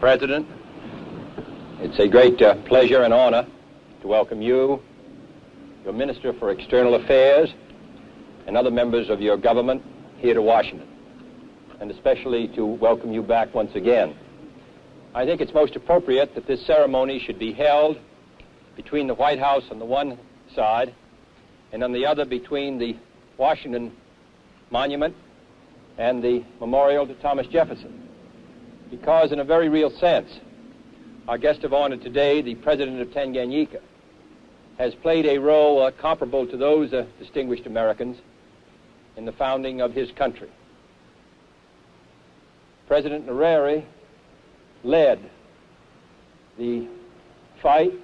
President, it's a great pleasure and honor to welcome you, your Minister for External Affairs, and other members of your government here to Washington, and especially to welcome you back once again. I think it's most appropriate that this ceremony should be held between the White House on the one side and on the other between the Washington Monument and the memorial to Thomas Jefferson, because in a very real sense, our guest of honor today, the President of Tanganyika, has played a role comparable to those distinguished Americans in the founding of his country. President Nyerere led the fight,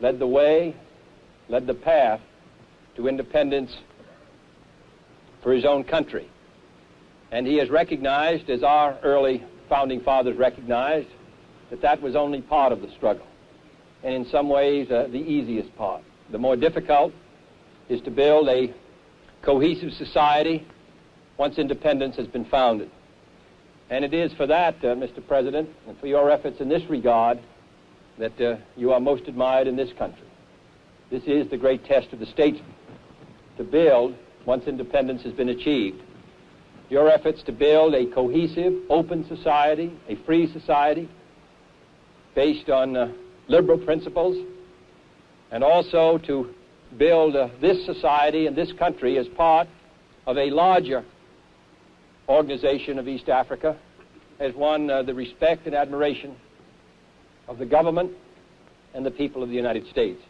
led the way, led the path to independence for his own country. And he has recognized, as our early founding fathers recognized, that that was only part of the struggle, and in some ways the easiest part. The more difficult is to build a cohesive society once independence has been founded. And it is for that, Mr. President, and for your efforts in this regard, that you are most admired in this country. This is the great test of the statesman, to build once independence has been achieved. Your efforts to build a cohesive, open society, a free society, based on liberal principles, and also to build this society and this country as part of a larger organization of East Africa, has won the respect and admiration of the government and the people of the United States.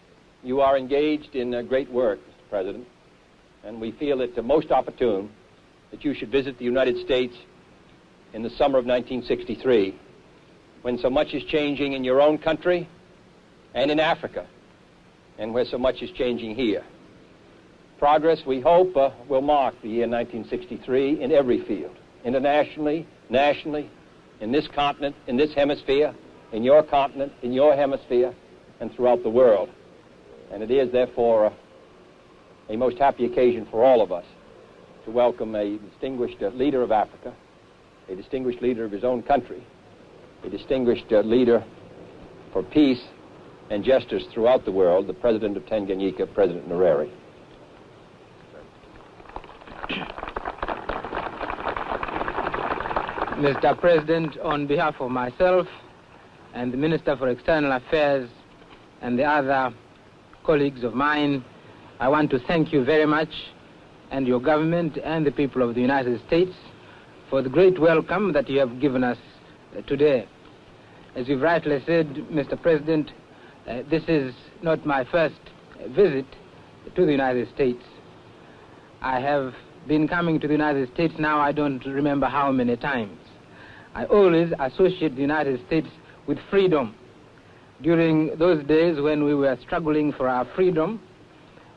You are engaged in great work, Mr. President, and we feel it most opportune that you should visit the United States in the summer of 1963, when so much is changing in your own country and in Africa, and where so much is changing here. Progress, we hope, will mark the year 1963 in every field, internationally, nationally, in this continent, in this hemisphere, in your continent, in your hemisphere, and throughout the world. And it is, therefore, a most happy occasion for all of us to welcome a distinguished leader of Africa, a distinguished leader of his own country, a distinguished leader for peace and justice throughout the world, the President of Tanganyika, President Nyerere. Mr. President, on behalf of myself and the Minister for External Affairs and the other colleagues of mine, I want to thank you very much, and your government and the people of the United States, for the great welcome that you have given us today. As you've rightly said, Mr. President, this is not my first visit to the United States. I have been coming to the United States now, I don't remember how many times. I always associate the United States with freedom. During those days when we were struggling for our freedom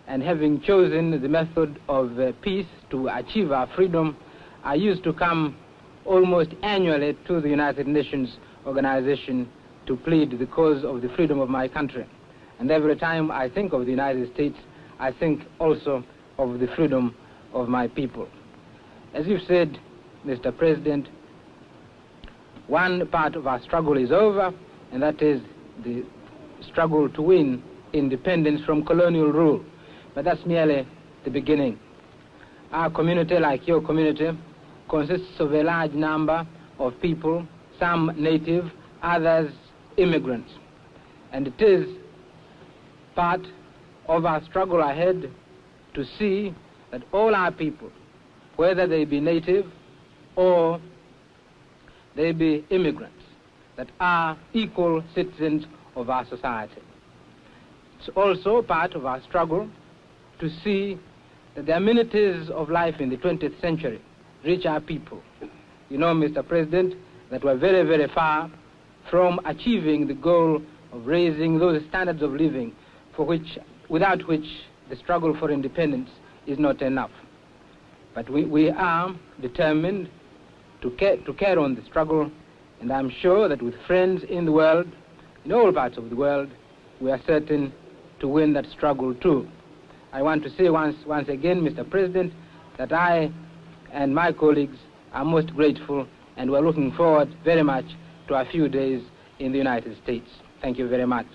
and having chosen the method of peace to achieve our freedom, I used to come almost annually to the United Nations organization to plead the cause of the freedom of my country. And every time I think of the United States, I think also of the freedom of my people. As you said, Mr. President, one part of our struggle is over, and that is the struggle to win independence from colonial rule. But that's merely the beginning. Our community, like your community, consists of a large number of people, some native, others immigrants. And it is part of our struggle ahead to see that all our people, whether they be native or they be immigrants, that are equal citizens of our society. It's also part of our struggle to see that the amenities of life in the 20th century reach our people. You know, Mr. President, that we're very, very far from achieving the goal of raising those standards of living without which the struggle for independence is not enough. But we are determined to carry on the struggle, and I'm sure that with friends in the world, in all parts of the world, we are certain to win that struggle too. I want to say once again, Mr. President, that I and my colleagues are most grateful, and we're looking forward very much to a few days in the United States. Thank you very much.